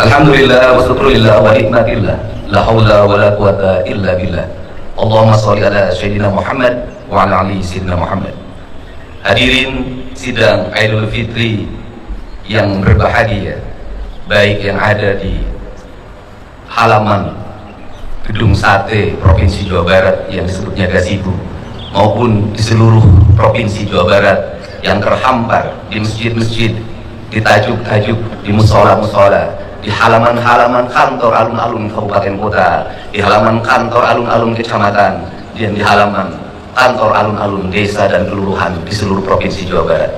Alhamdulillah wa syukurillah wa nikmatillah. La haula wa la quwata illa billah. Allahumma sholli ala sayyidina Muhammad wa ala ali sayyidina Muhammad. Hadirin sidang Idul Fitri yang berbahagia, baik yang ada di halaman Gedung Sate Provinsi Jawa Barat yang disebutnya Gazebo, maupun di seluruh Provinsi Jawa Barat yang terhampar di masjid-masjid, di tajuk-tajuk, di musola-musola, di halaman-halaman kantor alun-alun kabupaten kota, di halaman kantor alun-alun kecamatan, dan di halaman kantor alun-alun desa dan kelurahan di seluruh Provinsi Jawa Barat.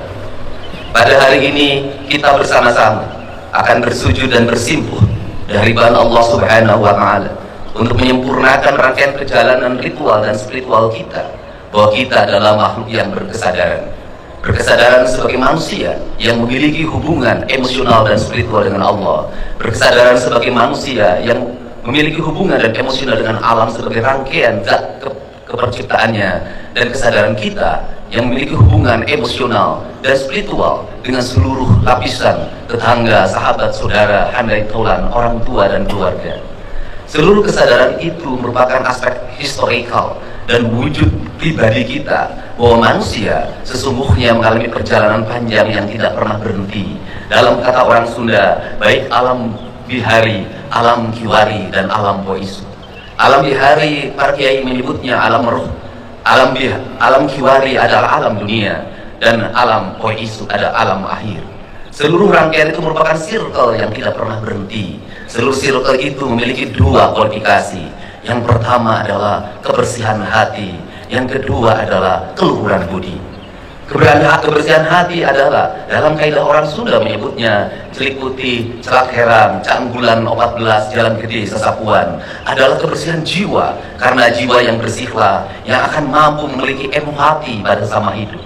Pada hari ini kita bersama-sama akan bersujud dan bersimpuh dari hadapan Allah Subhanahu wa Ta'ala untuk menyempurnakan rangkaian perjalanan ritual dan spiritual kita, bahwa kita adalah makhluk yang berkesadaran sebagai manusia yang memiliki hubungan emosional dan spiritual dengan Allah, berkesadaran sebagai manusia yang memiliki hubungan dan emosional dengan alam sebagai rangkaian zat keperciptaannya, dan kesadaran kita yang memiliki hubungan emosional dan spiritual dengan seluruh lapisan tetangga, sahabat, saudara, handai taulan, orang tua dan keluarga. Seluruh kesadaran itu merupakan aspek historikal dan wujud pribadi kita, bahwa manusia sesungguhnya mengalami perjalanan panjang yang tidak pernah berhenti. Dalam kata orang Sunda, baik alam bihari, alam kiwari, dan alam poisu. Alam bihari para kiai menyebutnya alam roh, alam kiwari adalah alam dunia, dan alam poisu adalah alam akhir. Seluruh rangkaian itu merupakan circle yang tidak pernah berhenti. Seluruh circle itu memiliki dua kualifikasi. Yang pertama adalah kebersihan hati, yang kedua adalah keluhuran budi. Kebersihan hati adalah, dalam kaidah orang Sunda menyebutnya celik putih, celak herang, canggulan 14, jalan gede, sesapuan, adalah kebersihan jiwa, karena jiwa yang bersihlah yang akan mampu memiliki empati pada sama hidup.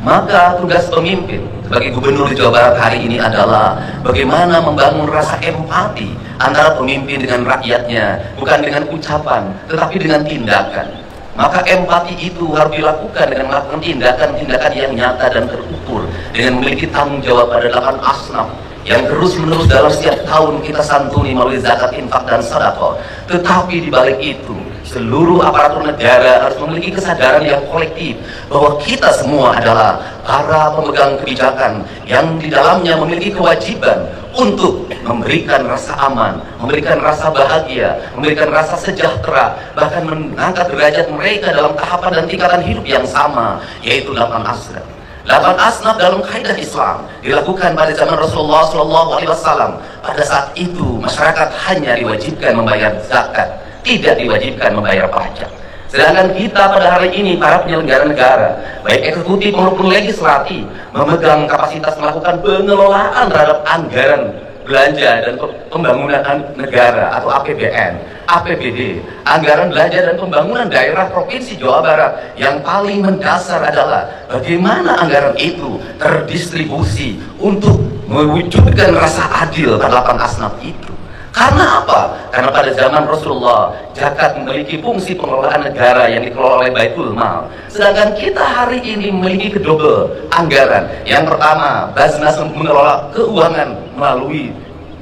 Maka tugas pemimpin sebagai gubernur di Jawa Barat hari ini adalah bagaimana membangun rasa empati antara pemimpin dengan rakyatnya, bukan dengan ucapan tetapi dengan tindakan. Maka empati itu harus dilakukan dengan melakukan tindakan-tindakan yang nyata dan terukur, dengan memiliki tanggung jawab pada 8 asnaf yang terus-menerus dalam setiap tahun kita santuni melalui zakat, infak, dan sedekah. Tetapi di balik itu, seluruh aparatur negara harus memiliki kesadaran yang kolektif bahwa kita semua adalah para pemegang kebijakan yang di dalamnya memiliki kewajiban untuk memberikan rasa aman, memberikan rasa bahagia, memberikan rasa sejahtera, bahkan mengangkat derajat mereka dalam tahapan dan tingkatan hidup yang sama, yaitu 8 asnaf. 8 asnaf dalam kaidah Islam dilakukan pada zaman Rasulullah SAW. Pada saat itu masyarakat hanya diwajibkan membayar zakat, tidak diwajibkan membayar pajak. Sedangkan kita pada hari ini, para penyelenggara negara, baik eksekutif maupun legislatif, memegang kapasitas melakukan pengelolaan terhadap anggaran belanja dan pembangunan negara atau APBN, APBD, anggaran belanja dan pembangunan daerah Provinsi Jawa Barat. Yang paling mendasar adalah bagaimana anggaran itu terdistribusi untuk mewujudkan rasa adil pada 8 asnaf itu. Karena apa? Karena pada zaman Rasulullah, zakat memiliki fungsi pengelolaan negara yang dikelola oleh Baitul Mal. Sedangkan kita hari ini memiliki kedua anggaran. Yang pertama, Basnas mengelola keuangan melalui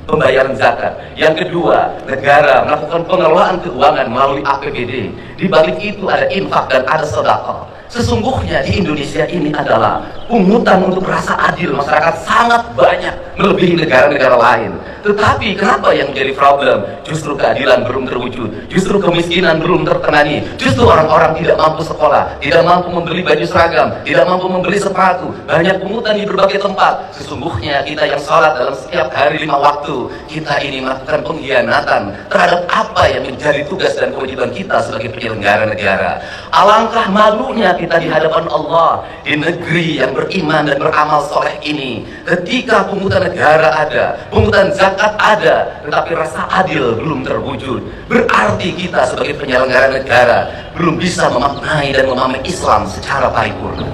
pembayaran zakat. Yang kedua, negara melakukan pengelolaan keuangan melalui APBD. Di balik itu ada infak dan ada sedekah. Sesungguhnya di Indonesia ini adalah pungutan untuk rasa adil masyarakat sangat banyak melebihi negara-negara lain. Tetapi kenapa yang menjadi problem? Justru keadilan belum terwujud, justru kemiskinan belum tertangani, justru orang-orang tidak mampu sekolah, tidak mampu membeli baju seragam, tidak mampu membeli sepatu, banyak pungutan di berbagai tempat. Sesungguhnya kita yang sholat dalam setiap hari 5 waktu, kita ini melakukan pengkhianatan terhadap apa yang menjadi tugas dan kewajiban kita sebagai penyelenggara negara. Alangkah malunya kita di hadapan Allah di negeri yang beriman dan beramal soleh ini, ketika pungutan negara ada, pungutan zakat ada, tetapi rasa adil belum terwujud. Berarti kita sebagai penyelenggara negara belum bisa memaknai dan memahami Islam secara paripurna.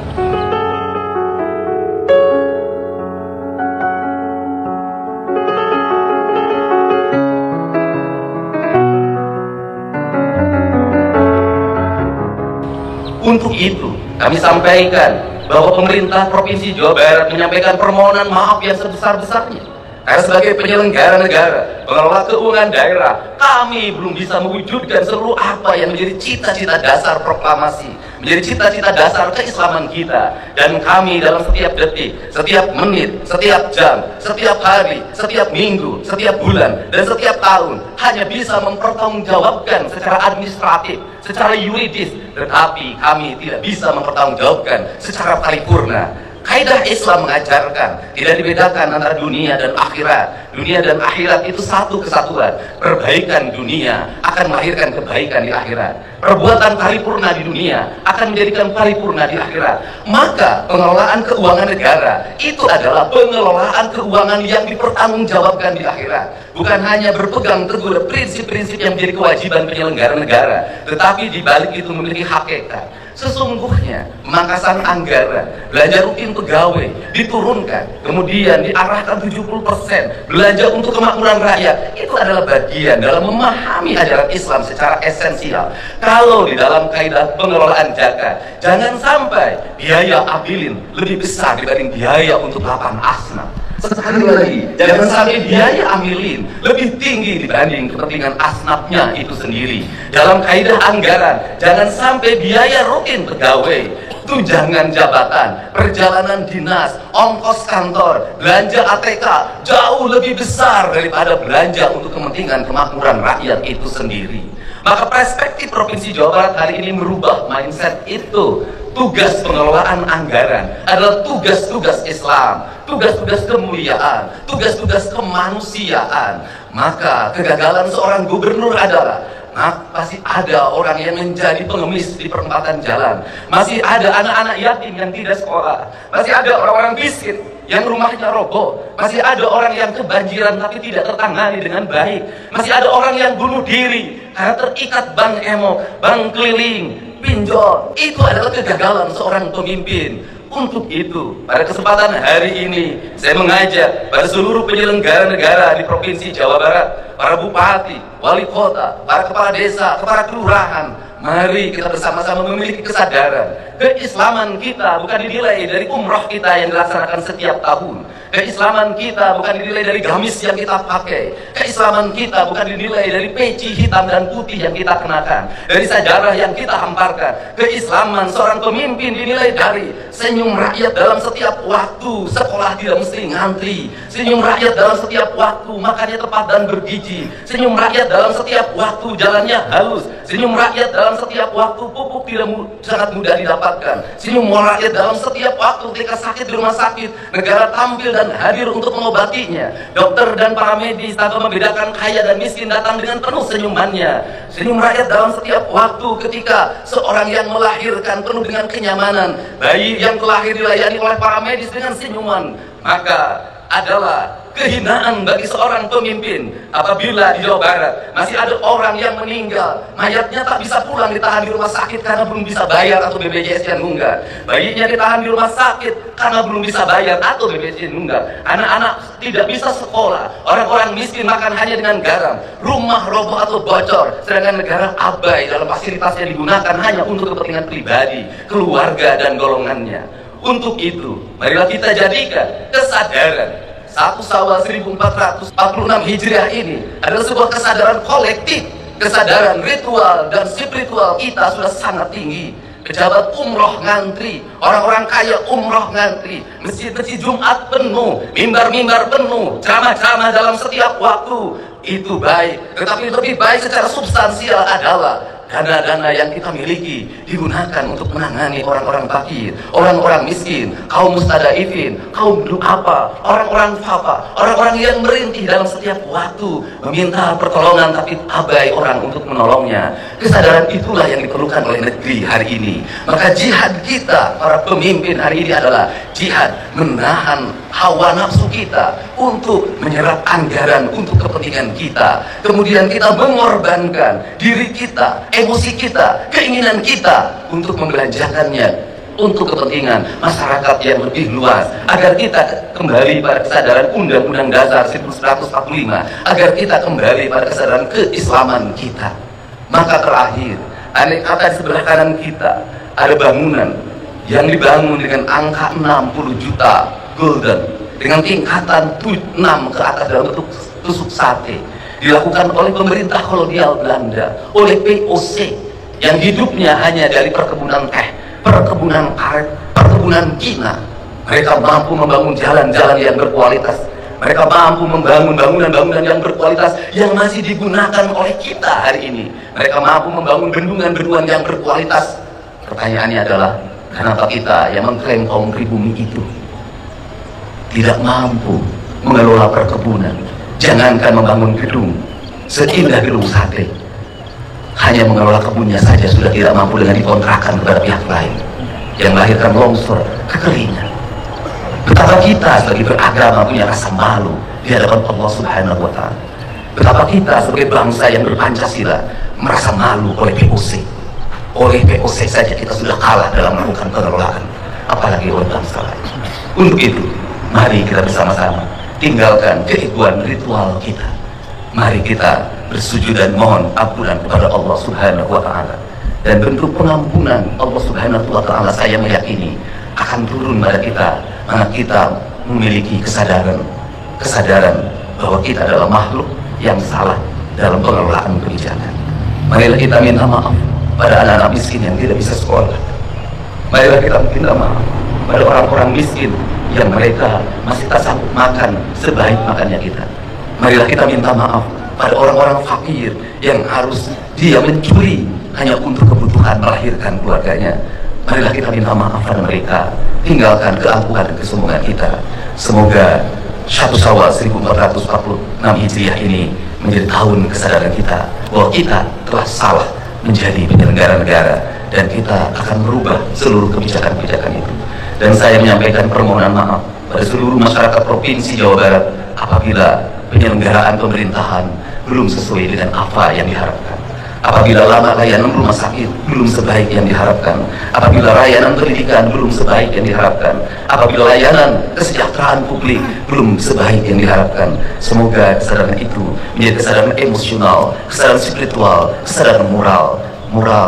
Untuk itu, kami sampaikan bahwa pemerintah Provinsi Jawa Barat menyampaikan permohonan maaf yang sebesar-besarnya Karena sebagai penyelenggara negara, pengelola keuangan daerah, kami belum bisa mewujudkan seluruh apa yang menjadi cita-cita dasar proklamasi, menjadi cita-cita dasar keislaman kita. Dan kami dalam setiap detik, setiap menit, setiap jam, setiap hari, setiap minggu, setiap bulan, dan setiap tahun hanya bisa mempertanggungjawabkan secara administratif, secara yuridis, tetapi kami tidak bisa mempertanggungjawabkan secara paripurna. Kaidah Islam mengajarkan tidak dibedakan antara dunia dan akhirat. Dunia dan akhirat itu satu kesatuan. Perbaikan dunia akan melahirkan kebaikan di akhirat. Perbuatan paripurna di dunia akan menjadikan paripurna di akhirat. Maka pengelolaan keuangan negara itu adalah pengelolaan keuangan yang dipertanggungjawabkan di akhirat. Bukan hanya berpegang teguh prinsip-prinsip yang menjadi kewajiban penyelenggara negara, tetapi di balik itu memiliki hakikat. Sesungguhnya pemangkasan anggaran, belanja rutin pegawai diturunkan, kemudian diarahkan 70% belanja untuk kemakmuran rakyat. Itu adalah bagian dalam memahami ajaran Islam secara esensial. Kalau di dalam kaidah pengelolaan zakat, jangan sampai biaya abilin lebih besar dibanding biaya untuk lapan asnaf. Sekali lagi, jangan sampai biaya amilin lebih tinggi dibanding kepentingan asnafnya itu sendiri. Dalam kaidah anggaran, jangan sampai biaya rutin pegawai, tunjangan jabatan, perjalanan dinas, ongkos kantor, belanja ATK jauh lebih besar daripada belanja untuk kepentingan kemakmuran rakyat itu sendiri. Maka perspektif Provinsi Jawa Barat hari ini merubah mindset itu. Tugas pengelolaan anggaran adalah tugas-tugas Islam, tugas-tugas kemuliaan, tugas-tugas kemanusiaan. Maka kegagalan seorang gubernur adalah masih ada orang yang menjadi pengemis di perempatan jalan, masih ada anak-anak yatim yang tidak sekolah, masih ada orang-orang miskin yang rumahnya roboh, masih ada orang yang kebanjiran tapi tidak tertangani dengan baik, masih ada orang yang bunuh diri karena terikat bank emo, bank keliling, pinjol. Itu adalah kegagalan seorang pemimpin. Untuk itu, pada kesempatan hari ini, saya mengajak pada seluruh penyelenggara negara di Provinsi Jawa Barat, para bupati, wali kota, para kepala desa, kepala kelurahan, mari kita bersama-sama memiliki kesadaran. Keislaman kita bukan dinilai dari umroh kita yang dilaksanakan setiap tahun. Keislaman kita bukan dinilai dari gamis yang kita pakai. Keislaman kita bukan dinilai dari peci hitam dan putih yang kita kenakan, dari sajarah yang kita hamparkan. Keislaman seorang pemimpin dinilai dari senyum rakyat dalam setiap waktu. Sekolah tidak mesti ngantri. Senyum rakyat dalam setiap waktu, makannya tepat dan bergizi. Senyum rakyat dalam setiap waktu, jalannya halus. Senyum rakyat dalam setiap waktu, pupuk tidak sangat mudah didapatkan. Senyum rakyat dalam setiap waktu, ketika sakit di rumah sakit, negara tampil dan hadir untuk mengobatinya. Dokter dan para medis tanpa membedakan kaya dan miskin datang dengan penuh senyumannya. Senyum rakyat dalam setiap waktu ketika seorang yang melahirkan penuh dengan kenyamanan, bayi yang terlahir dilayani oleh para medis dengan senyuman. Maka adalah kehinaan bagi seorang pemimpin apabila di Jawa Barat masih ada orang yang meninggal, mayatnya tak bisa pulang, ditahan di rumah sakit karena belum bisa bayar atau BPJS yang nunggak. Bayinya ditahan di rumah sakit karena belum bisa bayar atau BPJS yang nunggak. Anak-anak tidak bisa sekolah, orang-orang miskin makan hanya dengan garam, rumah roboh atau bocor, sedangkan negara abai dalam fasilitas yang digunakan hanya untuk kepentingan pribadi, keluarga dan golongannya. Untuk itu, marilah kita jadikan kesadaran 1 Syawal 1446 Hijriah ini adalah sebuah kesadaran kolektif, kesadaran ritual dan spiritual kita sudah sangat tinggi. Pejabat umroh ngantri, orang-orang kaya umroh ngantri, masjid-masjid Jumat penuh, mimbar-mimbar penuh, ceramah-ceramah dalam setiap waktu. Itu baik, tetapi lebih baik secara substansial adalah dana-dana yang kita miliki digunakan untuk menangani orang-orang fakir, orang-orang miskin, kaum mustadafin, kaum du'afa, orang-orang fafa, orang-orang yang merintih dalam setiap waktu meminta pertolongan tapi abai orang untuk menolongnya. Kesadaran itulah yang diperlukan oleh negeri hari ini. Maka jihad kita para pemimpin hari ini adalah jihad menahan hawa nafsu kita untuk menyerap anggaran untuk kepentingan kita. Kemudian kita mengorbankan diri kita, emosi kita, keinginan kita untuk membelanjakannya untuk kepentingan masyarakat yang lebih luas, agar kita kembali pada kesadaran Undang-Undang Dasar 1945, agar kita kembali pada kesadaran keislaman kita. Maka terakhir, andai kata di sebelah kanan kita ada bangunan yang dibangun dengan angka 60 juta golden, dengan tingkatan 6 ke atas dalam bentuk tusuk sate, dilakukan oleh pemerintah kolonial Belanda, oleh POC yang hidupnya hanya dari perkebunan teh, perkebunan karet, perkebunan Cina. Mereka mampu membangun jalan-jalan yang berkualitas, mereka mampu membangun bangunan-bangunan yang berkualitas yang masih digunakan oleh kita hari ini. Mereka mampu membangun bendungan-bendungan yang berkualitas. Pertanyaannya adalah, kenapa kita yang mengklaim kaum pribumi itu tidak mampu mengelola perkebunan? Jangankan membangun gedung seindah gedung sate, hanya mengelola kebunnya saja sudah tidak mampu dengan dikontrakkan kepada pihak lain, yang melahirkan longsor, kekeringan. Betapa kita sebagai beragama punya rasa malu di hadapan Allah Subhanahu wa Ta'ala. Betapa kita sebagai bangsa yang berpancasila merasa malu oleh POC. Oleh POC saja kita sudah kalah dalam melakukan pengelolaan, apalagi oleh bangsa lain. Untuk itu, mari kita bersama-sama tinggalkan keegoan ritual kita. Mari kita bersujud dan mohon ampunan kepada Allah Subhanahu wa Ta'ala. Dan bentuk pengampunan Allah Subhanahu wa Ta'ala, saya meyakini, akan turun pada kita mana kita memiliki kesadaran bahwa kita adalah makhluk yang salah dalam pengelolaan kebijakan. Marilah kita minta maaf pada anak-anak miskin yang tidak bisa sekolah. Marilah kita minta maaf pada orang-orang miskin yang mereka masih tak sanggup makan sebaik makannya kita. Marilah kita minta maaf pada orang-orang fakir yang harus dia mencuri hanya untuk kebutuhan melahirkan keluarganya. Marilah kita minta maaf pada mereka, tinggalkan keangkuhan dan kesombongan kita. Semoga 1 Syawal 1446 Hijriah ini menjadi tahun kesadaran kita bahwa kita telah salah menjadi penyelenggara negara, dan kita akan merubah seluruh kebijakan-kebijakan itu. Dan saya menyampaikan permohonan maaf pada seluruh masyarakat Provinsi Jawa Barat apabila penyelenggaraan pemerintahan belum sesuai dengan apa yang diharapkan, apabila lama layanan rumah sakit belum sebaik yang diharapkan, apabila layanan pendidikan belum sebaik yang diharapkan, apabila layanan kesejahteraan publik belum sebaik yang diharapkan. Semoga kesadaran itu menjadi kesadaran emosional, kesadaran spiritual, kesadaran moral,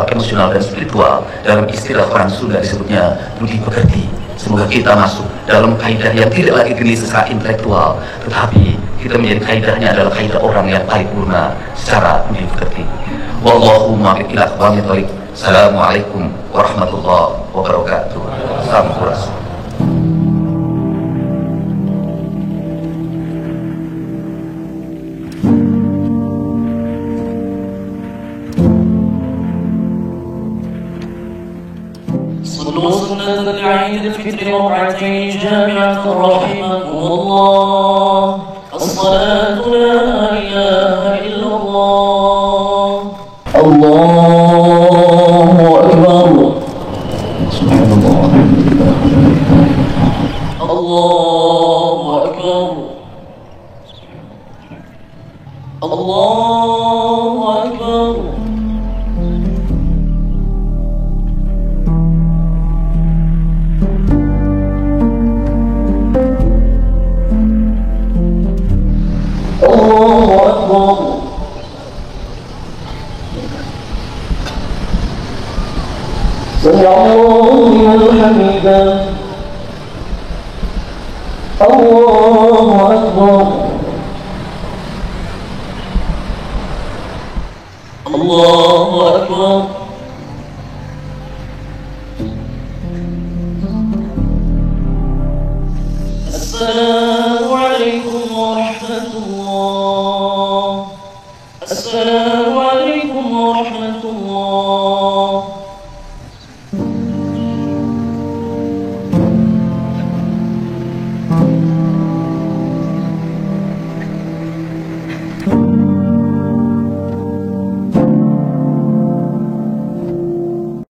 emosional dan spiritual. Dalam istilah orang Sunda disebutnya budi pekerti. Semoga kita masuk dalam kaidah yang tidak lagi geni secara intelektual, tetapi kita menjadi kaidahnya adalah kaidah orang yang paripurna secara budi pekerti. Wallahu muwaffiq ila aqwamit thoriq. Assalamualaikum warahmatullahi wabarakatuh. Sampurasun. صلوا سنة العيد الفطر ركعتين جامعة رحمكم الله. الصلاة لا إله إلا الله. الله أكبر. سبحان الله. الله أكبر. الله أكبر. سمع الله لمن حمده. الله أكبر. الله أكبر. السلام عليكم ورحمة الله. السلام عليكم ورحمة الله.